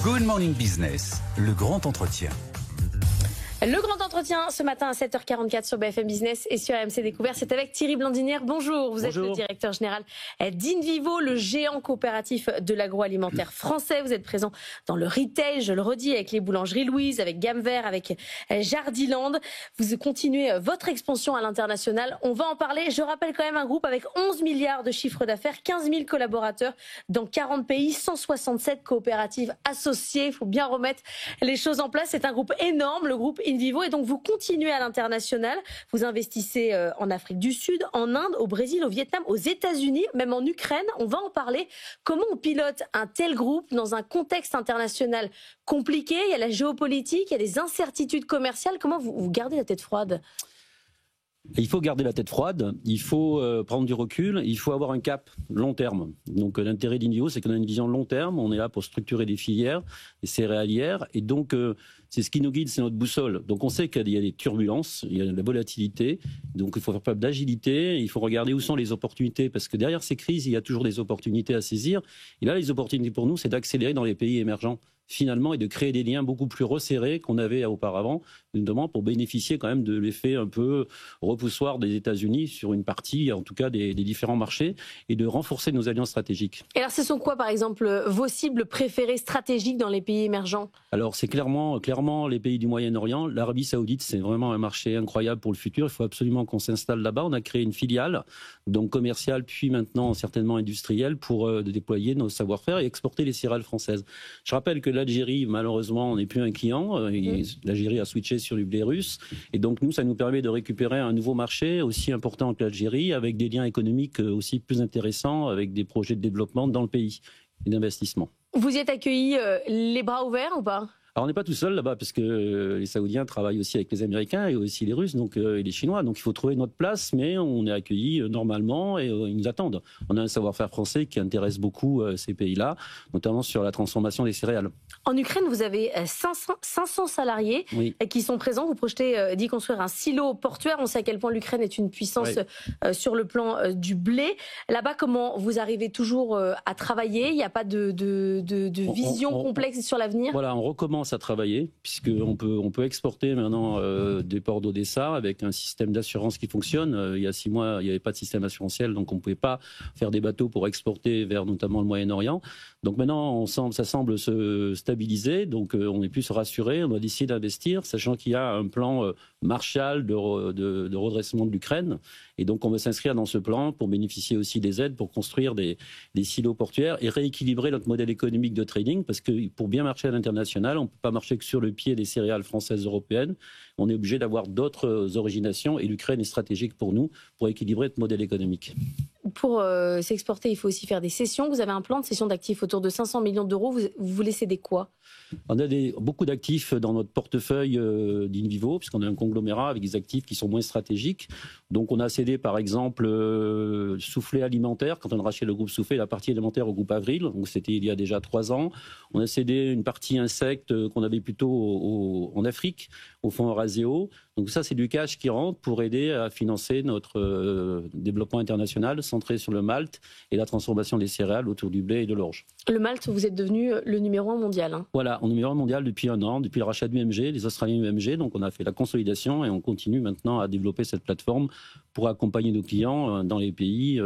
Good Morning Business, le grand entretien. Le grand entretien ce matin à 7h44 sur BFM Business et sur RMC Découvert, c'est avec Thierry Blandinière. Bonjour, vous êtes le directeur général d'Invivo, le géant coopératif de l'agroalimentaire français. Vous êtes présent dans le retail, je le redis, avec les boulangeries Louise, avec Gamme Vert, avec Jardiland. Vous continuez votre expansion à l'international. On va en parler. Je rappelle quand même un groupe avec 11 milliards de chiffre d'affaires, 15 000 collaborateurs dans 40 pays, 167 coopératives associées. Il faut bien remettre les choses en place. C'est un groupe énorme, le groupe Invivo, et donc vous continuez à l'international, vous investissez en Afrique du Sud, en Inde, au Brésil, au Vietnam, aux États-Unis, même en Ukraine. On va en parler. Comment on pilote un tel groupe dans un contexte international compliqué? Il y a la géopolitique, il y a des incertitudes commerciales. Comment vous gardez la tête froide? Il faut garder la tête froide, il faut prendre du recul, il faut avoir un cap long terme. Donc l'intérêt d'Invivo, c'est qu'on a une vision long terme, on est là pour structurer des filières, des céréalières, et donc c'est ce qui nous guide, c'est notre boussole. Donc on sait qu'il y a des turbulences, il y a de la volatilité, donc il faut faire preuve d'agilité, il faut regarder où sont les opportunités, parce que derrière ces crises, il y a toujours des opportunités à saisir. Et là, les opportunités pour nous, c'est d'accélérer dans les pays émergents, finalement, et de créer des liens beaucoup plus resserrés qu'on avait auparavant, notamment pour bénéficier quand même de l'effet un peu repoussoir des États-Unis sur une partie, en tout cas, des différents marchés, et de renforcer nos alliances stratégiques. Et alors, ce sont quoi, par exemple, vos cibles préférées stratégiques dans les pays émergents? Alors, c'est clairement les pays du Moyen-Orient. L'Arabie Saoudite, c'est vraiment un marché incroyable pour le futur. Il faut absolument qu'on s'installe là-bas. On a créé une filiale, donc commerciale, puis maintenant certainement industrielle, pour déployer nos savoir-faire et exporter les céréales françaises. Je rappelle que l'Algérie, malheureusement, n'est plus un client. L'Algérie a switché sur du blé russe. Et donc, nous, ça nous permet de récupérer un nouveau marché aussi important que l'Algérie, avec des liens économiques aussi plus intéressants, avec des projets de développement dans le pays et d'investissement. Vous y êtes accueillis les bras ouverts ou pas? Alors on n'est pas tout seul là-bas, parce que les Saoudiens travaillent aussi avec les Américains et aussi les Russes et les Chinois. Donc il faut trouver notre place, mais on est accueillis normalement et ils nous attendent. On a un savoir-faire français qui intéresse beaucoup ces pays-là, notamment sur la transformation des céréales. En Ukraine, vous avez 500 salariés qui sont présents. Vous projetez d'y construire un silo portuaire. On sait à quel point l'Ukraine est une puissance sur le plan du blé. Là-bas, comment vous arrivez toujours à travailler? Il n'y a pas de vision complexe sur l'avenir? Voilà, on recommence à travailler, puisqu'on peut exporter maintenant des ports d'Odessa avec un système d'assurance qui fonctionne. Il y a 6 mois, il n'y avait pas de système assurantiel, donc on ne pouvait pas faire des bateaux pour exporter vers notamment le Moyen-Orient. Donc maintenant, ça semble se stabiliser, donc on est plus rassuré, on doit décider d'investir, sachant qu'il y a un plan Marshall de redressement de l'Ukraine. Et donc on veut s'inscrire dans ce plan pour bénéficier aussi des aides pour construire des silos portuaires et rééquilibrer notre modèle économique de trading, parce que pour bien marcher à l'international, on ne peut pas marcher que sur le pied des céréales françaises européennes. On est obligé d'avoir d'autres originations, et l'Ukraine est stratégique pour nous pour équilibrer notre modèle économique. Pour s'exporter, il faut aussi faire des cessions. Vous avez un plan de cession d'actifs autour de 500 millions d'euros. Vous voulez céder quoi? On a beaucoup d'actifs dans notre portefeuille d'Invivo, puisqu'on a un conglomérat avec des actifs qui sont moins stratégiques. Donc on a cédé par exemple Soufflet Alimentaire, quand on a racheté le groupe Soufflet, la partie alimentaire au groupe Avril, donc c'était il y a déjà 3 ans. On a cédé une partie insectes qu'on avait plutôt en Afrique, au fonds Euraseo. Donc ça, c'est du cash qui rentre pour aider à financer notre développement international centré sur le malt et la transformation des céréales autour du blé et de l'orge. Le malt, vous êtes devenu le numéro 1 mondial. Voilà, on est numéro 1 mondial depuis 1 an, depuis le rachat du UMG, les Australiens du UMG. Donc on a fait la consolidation et on continue maintenant à développer cette plateforme pour accompagner nos clients dans les pays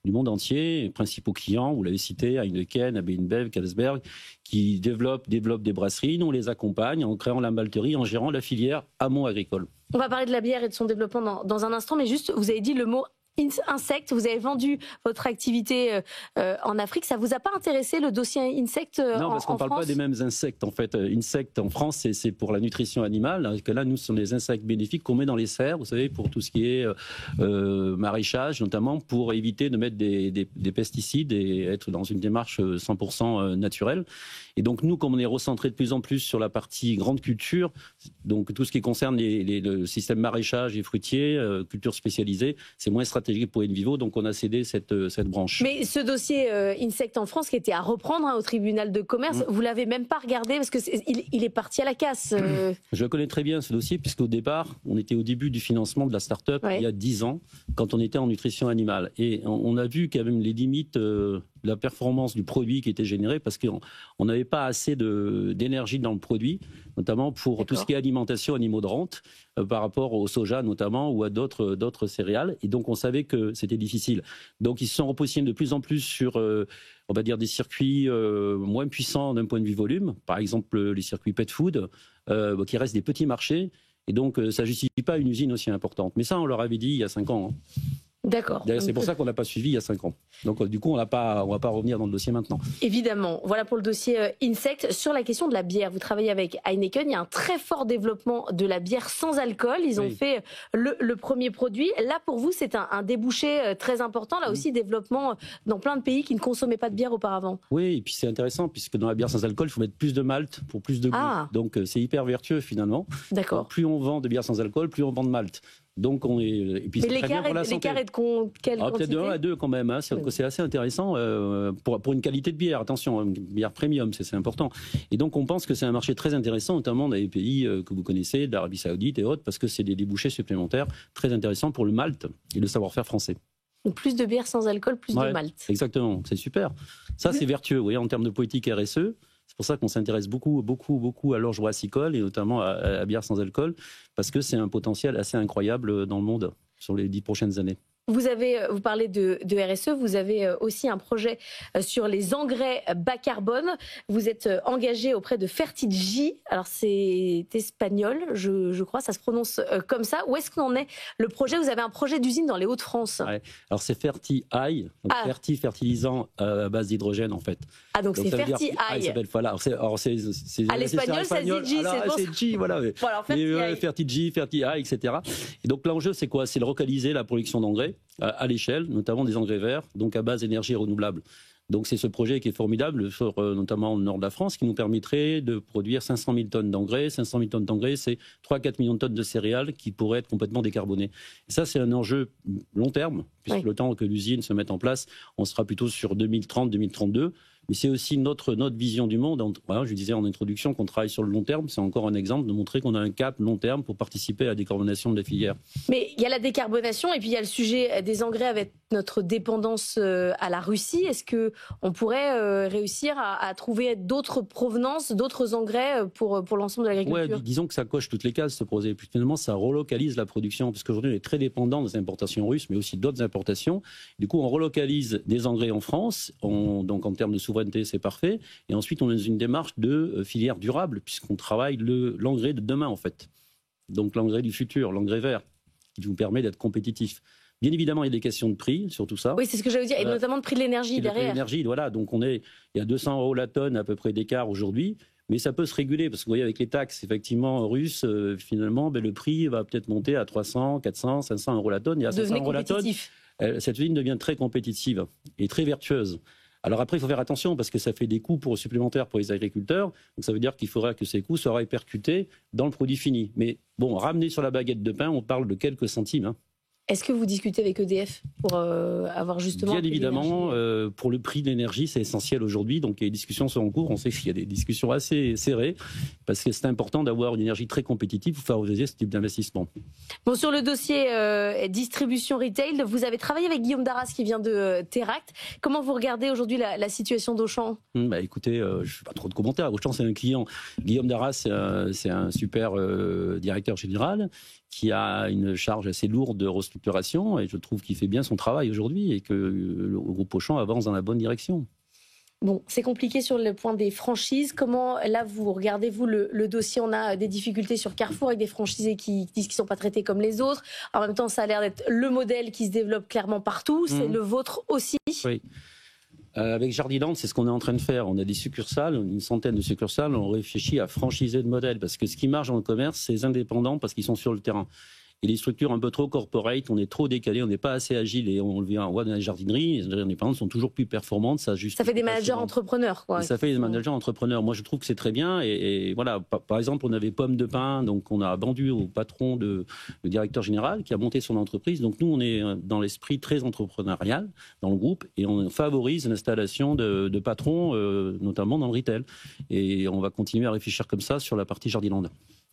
du monde entier. Les principaux clients, vous l'avez cité, Heineken, AB InBev, Carlsberg, qui développent des brasseries. Nous, on les accompagne en créant la malterie, en gérant la filière amont agricole. On va parler de la bière et de son développement dans un instant, mais juste, vous avez dit le mot insectes, vous avez vendu votre activité en Afrique. Ça vous a pas intéressé le dossier insectes en France? Non, parce qu'on ne parle pas des mêmes insectes. En fait, insectes en France, c'est pour la nutrition animale. Alors que là, nous, ce sont des insectes bénéfiques qu'on met dans les serres, vous savez, pour tout ce qui est maraîchage, notamment pour éviter de mettre des pesticides et être dans une démarche 100% naturelle. Et donc nous, comme on est recentré de plus en plus sur la partie grande culture, donc tout ce qui concerne le système maraîchage et fruitier, culture spécialisée, c'est moins stratégique pour Invivo, donc on a cédé cette branche. Mais ce dossier insectes en France qui était à reprendre au tribunal de commerce, vous l'avez même pas regardé parce que il est parti à la casse. Je connais très bien ce dossier puisqu'au départ, on était au début du financement de la start-up il y a 10 ans, quand on était en nutrition animale. Et on a vu quand même les limites la performance du produit qui était généré parce qu'on n'avait pas assez d'énergie dans le produit, notamment pour tout ce qui est alimentation animaux de rente, par rapport au soja notamment ou à d'autres céréales. Et donc on savait que c'était difficile. Donc ils se sont repositionnés de plus en plus sur, on va dire, des circuits moins puissants d'un point de vue volume, par exemple les circuits pet food, qui restent des petits marchés. Et donc ça ne justifie pas une usine aussi importante. Mais ça, on leur avait dit il y a 5 ans. Hein. D'accord. C'est pour ça qu'on n'a pas suivi il y a 5 ans. Donc du coup, on ne va pas revenir dans le dossier maintenant. Évidemment. Voilà pour le dossier Insect. Sur la question de la bière, vous travaillez avec Heineken. Il y a un très fort développement de la bière sans alcool. Ils ont fait le premier produit. Là, pour vous, c'est un débouché très important. Là aussi, développement dans plein de pays qui ne consommaient pas de bière auparavant. Oui, et puis c'est intéressant, puisque dans la bière sans alcool, il faut mettre plus de malt pour plus de goût. Donc c'est hyper vertueux finalement. D'accord. Plus on vend de bière sans alcool, plus on vend de malt. Donc on est. Et puis mais l'écart est de quelle quantité ? Peut-être de 1 à 2 quand même. Hein. C'est assez intéressant pour une qualité de bière. Attention, une bière premium, c'est important. Et donc on pense que c'est un marché très intéressant, notamment dans les pays que vous connaissez, l'Arabie Saoudite et autres, parce que c'est des débouchés supplémentaires très intéressants pour le malt et le savoir-faire français. Donc plus de bière sans alcool, plus de malt. Exactement, c'est super. Ça c'est vertueux, vous voyez, en termes de politique RSE. C'est pour ça qu'on s'intéresse beaucoup à l'orge brassicole et notamment à la bière sans alcool, parce que c'est un potentiel assez incroyable dans le monde sur les 10 prochaines années. Vous parlez de RSE, vous avez aussi un projet sur les engrais bas carbone. Vous êtes engagé auprès de Fertig. Alors c'est espagnol, je crois, ça se prononce comme ça. Où est-ce qu'on en est le projet ? Vous avez un projet d'usine dans les Hauts-de-France. Ouais. Alors c'est Fertig, fertilisant à base d'hydrogène en fait. Ah donc c'est Fertig. Voilà. C'est l'espagnol, ça se dit G, c'est G, voilà. Fertig, etc. Et donc l'enjeu c'est quoi ? C'est de relocaliser la production d'engrais à l'échelle, notamment des engrais verts, donc à base d'énergie renouvelable. Donc c'est ce projet qui est formidable, notamment au nord de la France, qui nous permettrait de produire 500 000 tonnes d'engrais. 500 000 tonnes d'engrais, c'est 3-4 millions de tonnes de céréales qui pourraient être complètement décarbonées. Et ça, c'est un enjeu long terme, puisque le temps que l'usine se mette en place, on sera plutôt sur 2030-2032. Mais c'est aussi notre vision du monde. Voilà, je disais en introduction qu'on travaille sur le long terme. C'est encore un exemple de montrer qu'on a un cap long terme pour participer à la décarbonation de la filière. Mais il y a la décarbonation et puis il y a le sujet des engrais avec notre dépendance à la Russie. Est-ce qu'on pourrait réussir à trouver d'autres provenances, d'autres engrais pour l'ensemble de l'agriculture ? Disons que ça coche toutes les cases, ce projet. Puis finalement, ça relocalise la production, parce qu'aujourd'hui, on est très dépendant des importations russes, mais aussi d'autres importations. Du coup, on relocalise des engrais en France, donc en termes de souveraineté, c'est parfait. Et ensuite, on est dans une démarche de filière durable, puisqu'on travaille l'engrais de demain, en fait. Donc l'engrais du futur, l'engrais vert, qui vous permet d'être compétitif. Bien évidemment, il y a des questions de prix sur tout ça. Oui, c'est ce que j'allais dire, et notamment de prix de l'énergie derrière. De l'énergie, voilà. Donc il y a 200 € la tonne à peu près d'écart aujourd'hui, mais ça peut se réguler parce que vous voyez avec les taxes effectivement russes, finalement, le prix va peut-être monter à 300, 400, 500 € la tonne. Et à 500 € la tonne, cette usine devient très compétitive et très vertueuse. Alors après, il faut faire attention parce que ça fait des coûts supplémentaires pour les agriculteurs. Donc ça veut dire qu'il faudra que ces coûts soient répercutés dans le produit fini. Mais bon, ramener sur la baguette de pain, on parle de quelques centimes. Hein. Est-ce que vous discutez avec EDF pour avoir justement... Bien évidemment, pour le prix de l'énergie, c'est essentiel aujourd'hui. Donc les discussions sont en cours. On sait qu'il y a des discussions assez serrées parce que c'est important d'avoir une énergie très compétitive pour favoriser ce type d'investissement. Bon, sur le dossier distribution retail, vous avez travaillé avec Guillaume Darras qui vient de Teract. Comment vous regardez aujourd'hui la situation d'Auchan ? Écoutez, je ne fais pas trop de commentaires. Auchan, c'est un client. Guillaume Darras, c'est un super directeur général qui a une charge assez lourde de restructuration et je trouve qu'il fait bien son travail aujourd'hui et que le groupe Auchan avance dans la bonne direction. Bon, c'est compliqué sur le point des franchises. Comment, là, vous regardez, vous, le dossier ? On a des difficultés sur Carrefour avec des franchisés qui disent qu'ils ne sont pas traités comme les autres. En même temps, ça a l'air d'être le modèle qui se développe clairement partout. C'est le vôtre aussi ? Oui. Avec Jardiland, c'est ce qu'on est en train de faire. On a des succursales, une centaine de succursales. On réfléchit à franchiser le modèle parce que ce qui marche dans le commerce, c'est les indépendants parce qu'ils sont sur le terrain. Et les structures un peu trop corporate, on est trop décalé, on n'est pas assez agile et on le voit dans la jardinerie. Les indépendantes sont toujours plus performantes. Ça fait des managers entrepreneurs, quoi. Ça fait des managers entrepreneurs. Moi, je trouve que c'est très bien. Et voilà, par exemple, on avait Pomme de Pain, donc on a vendu au patron, le directeur général, qui a monté son entreprise. Donc nous, on est dans l'esprit très entrepreneurial dans le groupe et on favorise l'installation de patrons, notamment dans le retail. Et on va continuer à réfléchir comme ça sur la partie Jardiland.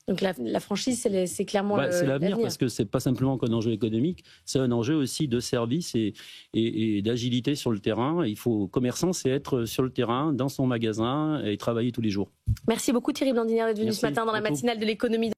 Donc la franchise, c'est clairement c'est l'avenir, parce que c'est pas simplement qu'un enjeu économique, c'est un enjeu aussi de service et d'agilité sur le terrain. Il faut commerçant, c'est être sur le terrain, dans son magasin et travailler tous les jours. Merci beaucoup Thierry Blandinière d'être venu ce matin dans la matinale de l'économie.